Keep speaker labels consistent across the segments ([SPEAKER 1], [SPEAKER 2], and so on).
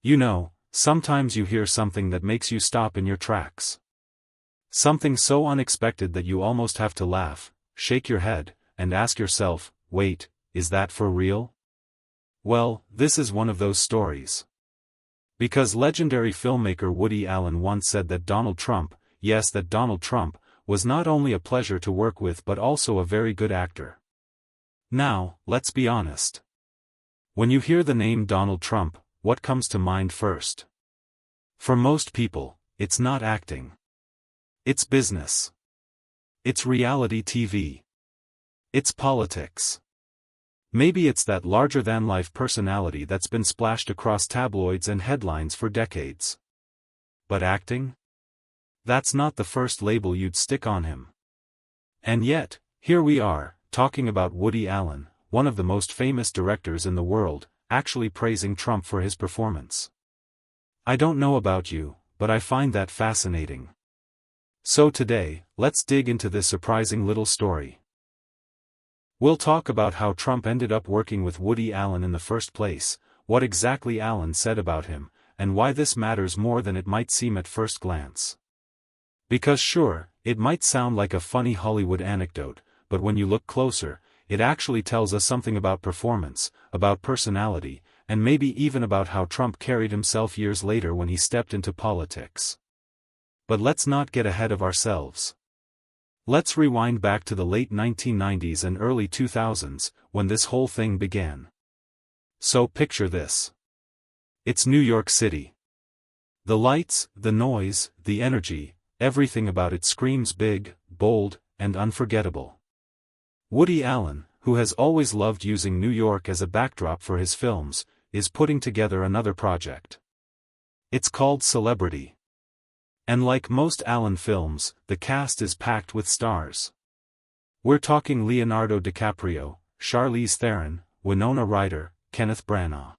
[SPEAKER 1] You know, sometimes you hear something that makes you stop in your tracks. Something so unexpected that you almost have to laugh, shake your head, and ask yourself, wait, is that for real? Well, this is one of those stories. Because legendary filmmaker Woody Allen once said that Donald Trump, yes, that Donald Trump, was not only a pleasure to work with but also a very good actor. Now, let's be honest. When you hear the name Donald Trump, what comes to mind first? For most people, it's not acting. It's business. It's reality TV. It's politics. Maybe it's that larger-than-life personality that's been splashed across tabloids and headlines for decades. But acting? That's not the first label you'd stick on him. And yet, here we are, talking about Woody Allen, one of the most famous directors in the world, actually praising Trump for his performance. I don't know about you, but I find that fascinating. So today, let's dig into this surprising little story. We'll talk about how Trump ended up working with Woody Allen in the first place, what exactly Allen said about him, and why this matters more than it might seem at first glance. Because sure, it might sound like a funny Hollywood anecdote, but when you look closer, it actually tells us something about performance, about personality, and maybe even about how Trump carried himself years later when he stepped into politics. But let's not get ahead of ourselves. Let's rewind back to the late 1990s and early 2000s, when this whole thing began. So picture this. It's New York City. The lights, the noise, the energy, everything about it screams big, bold, and unforgettable. Woody Allen, who has always loved using New York as a backdrop for his films, is putting together another project. It's called Celebrity. And like most Allen films, the cast is packed with stars. We're talking Leonardo DiCaprio, Charlize Theron, Winona Ryder, Kenneth Branagh.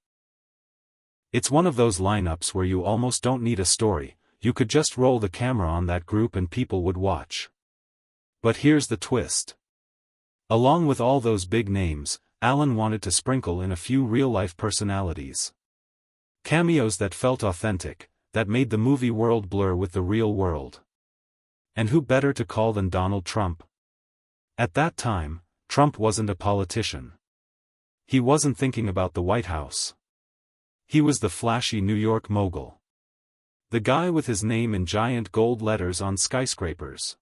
[SPEAKER 1] It's one of those lineups where you almost don't need a story, you could just roll the camera on that group and people would watch. But here's the twist. Along with all those big names, Allen wanted to sprinkle in a few real-life personalities. Cameos that felt authentic, that made the movie world blur with the real world. And who better to call than Donald Trump? At that time, Trump wasn't a politician. He wasn't thinking about the White House. He was the flashy New York mogul. The guy with his name in giant gold letters on skyscrapers.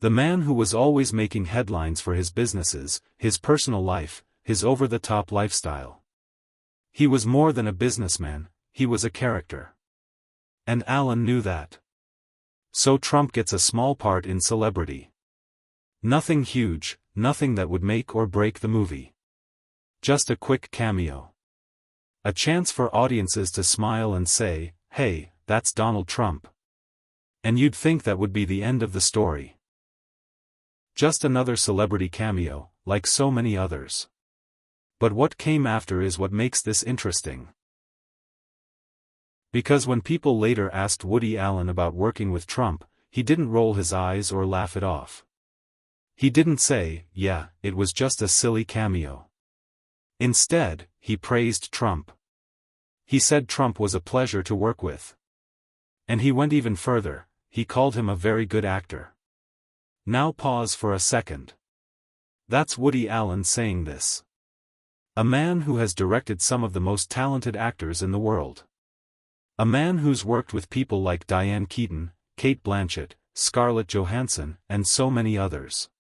[SPEAKER 1] The man who was always making headlines for his businesses, his personal life, his over-the-top lifestyle. He was more than a businessman, he was a character. And Allen knew that. So Trump gets a small part in Celebrity. Nothing huge, nothing that would make or break the movie. Just a quick cameo. A chance for audiences to smile and say, hey, that's Donald Trump. And you'd think that would be the end of the story. Just another celebrity cameo, like so many others. But what came after is what makes this interesting. Because when people later asked Woody Allen about working with Trump, he didn't roll his eyes or laugh it off. He didn't say, yeah, it was just a silly cameo. Instead, he praised Trump. He said Trump was a pleasure to work with. And he went even further, he called him a very good actor. Now pause for a second. That's Woody Allen saying this. A man who has directed some of the most talented actors in the world. A man who's worked with people like Diane Keaton, Cate Blanchett, Scarlett Johansson, and so many others.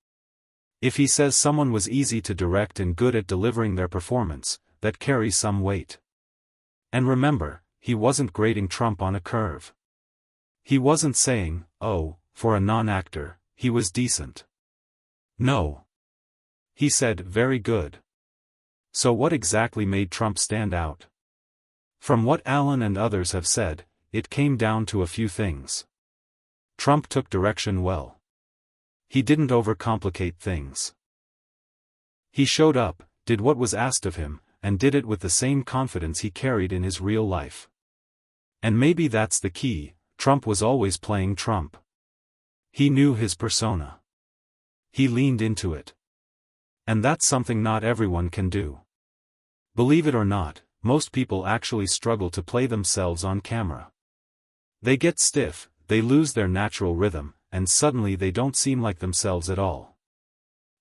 [SPEAKER 1] If he says someone was easy to direct and good at delivering their performance, that carries some weight. And remember, he wasn't grading Trump on a curve. He wasn't saying, oh, for a non-actor, he was decent. No. He said, very good. So what exactly made Trump stand out? From what Allen and others have said, it came down to a few things. Trump took direction well. He didn't overcomplicate things. He showed up, did what was asked of him, and did it with the same confidence he carried in his real life. And maybe that's the key, Trump was always playing Trump. He knew his persona. He leaned into it. And that's something not everyone can do. Believe it or not, most people actually struggle to play themselves on camera. They get stiff, they lose their natural rhythm, and suddenly they don't seem like themselves at all.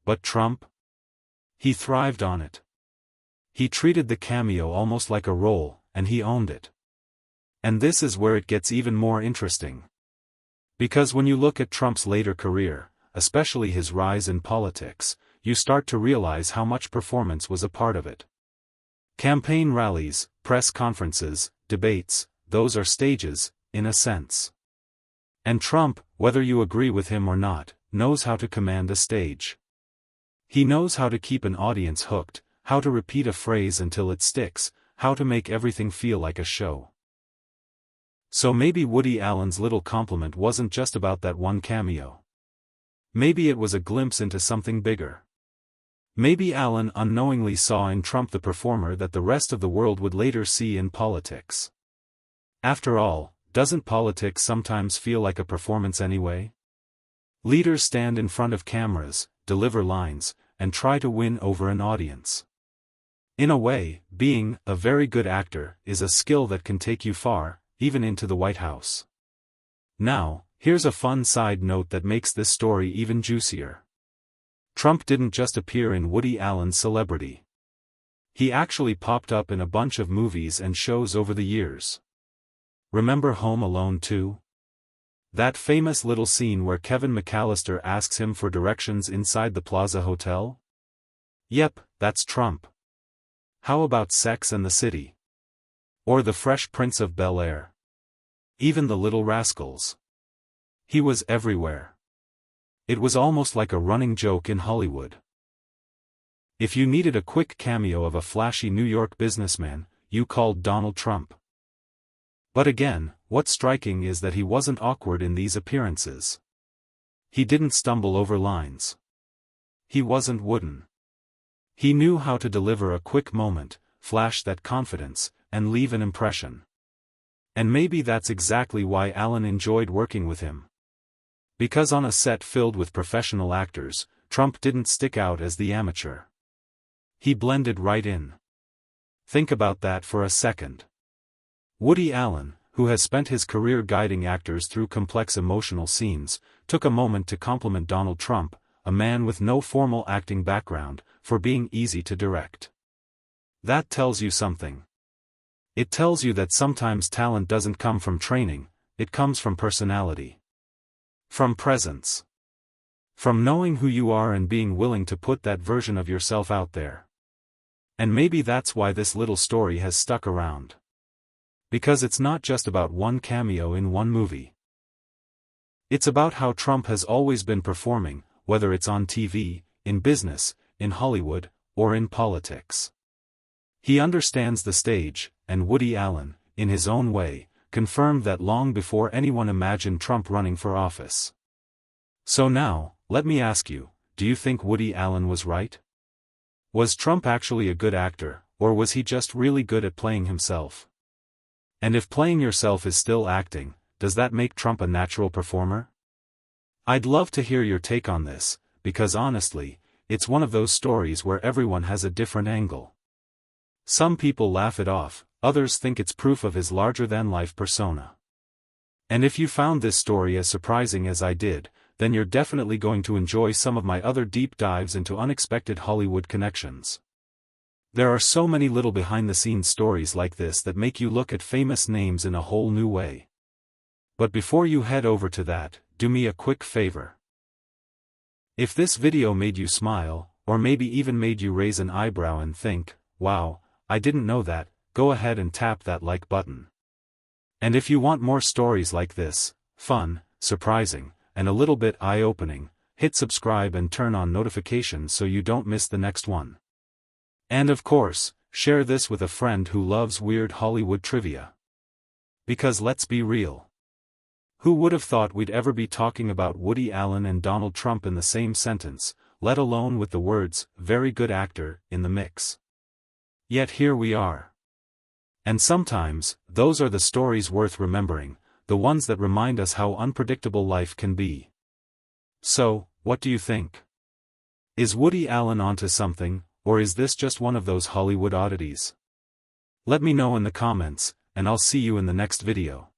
[SPEAKER 1] But Trump? He thrived on it. He treated the cameo almost like a role, and he owned it. And this is where it gets even more interesting. Because when you look at Trump's later career, especially his rise in politics, you start to realize how much performance was a part of it. Campaign rallies, press conferences, debates, those are stages, in a sense. And Trump, whether you agree with him or not, knows how to command a stage. He knows how to keep an audience hooked, how to repeat a phrase until it sticks, how to make everything feel like a show. So maybe Woody Allen's little compliment wasn't just about that one cameo. Maybe it was a glimpse into something bigger. Maybe Allen unknowingly saw in Trump the performer that the rest of the world would later see in politics. After all, doesn't politics sometimes feel like a performance anyway? Leaders stand in front of cameras, deliver lines, and try to win over an audience. In a way, being a very good actor is a skill that can take you far, even into the White House. Now, here's a fun side note that makes this story even juicier. Trump didn't just appear in Woody Allen's Celebrity. He actually popped up in a bunch of movies and shows over the years. Remember Home Alone 2? That famous little scene where Kevin McAllister asks him for directions inside the Plaza Hotel? Yep, that's Trump. How about Sex and the City? Or The Fresh Prince of Bel-Air? Even The Little Rascals. He was everywhere. It was almost like a running joke in Hollywood. If you needed a quick cameo of a flashy New York businessman, you called Donald Trump. But again, what's striking is that he wasn't awkward in these appearances. He didn't stumble over lines. He wasn't wooden. He knew how to deliver a quick moment, flash that confidence, and leave an impression. And maybe that's exactly why Allen enjoyed working with him. Because on a set filled with professional actors, Trump didn't stick out as the amateur. He blended right in. Think about that for a second. Woody Allen, who has spent his career guiding actors through complex emotional scenes, took a moment to compliment Donald Trump, a man with no formal acting background, for being easy to direct. That tells you something. It tells you that sometimes talent doesn't come from training, it comes from personality. From presence. From knowing who you are and being willing to put that version of yourself out there. And maybe that's why this little story has stuck around. Because it's not just about one cameo in one movie. It's about how Trump has always been performing, whether it's on TV, in business, in Hollywood, or in politics. He understands the stage, and Woody Allen, in his own way, confirmed that long before anyone imagined Trump running for office. So now, let me ask you, do you think Woody Allen was right? Was Trump actually a good actor, or was he just really good at playing himself? And if playing yourself is still acting, does that make Trump a natural performer? I'd love to hear your take on this, because honestly, it's one of those stories where everyone has a different angle. Some people laugh it off, others think it's proof of his larger-than-life persona. And if you found this story as surprising as I did, then you're definitely going to enjoy some of my other deep dives into unexpected Hollywood connections. There are so many little behind-the-scenes stories like this that make you look at famous names in a whole new way. But before you head over to that, do me a quick favor. If this video made you smile, or maybe even made you raise an eyebrow and think, wow, I didn't know that, go ahead and tap that like button. And if you want more stories like this, fun, surprising, and a little bit eye-opening, hit subscribe and turn on notifications so you don't miss the next one. And of course, share this with a friend who loves weird Hollywood trivia. Because let's be real. Who would have thought we'd ever be talking about Woody Allen and Donald Trump in the same sentence, let alone with the words, very good actor, in the mix? Yet here we are. And sometimes, those are the stories worth remembering, the ones that remind us how unpredictable life can be. So, what do you think? Is Woody Allen onto something, or is this just one of those Hollywood oddities? Let me know in the comments, and I'll see you in the next video.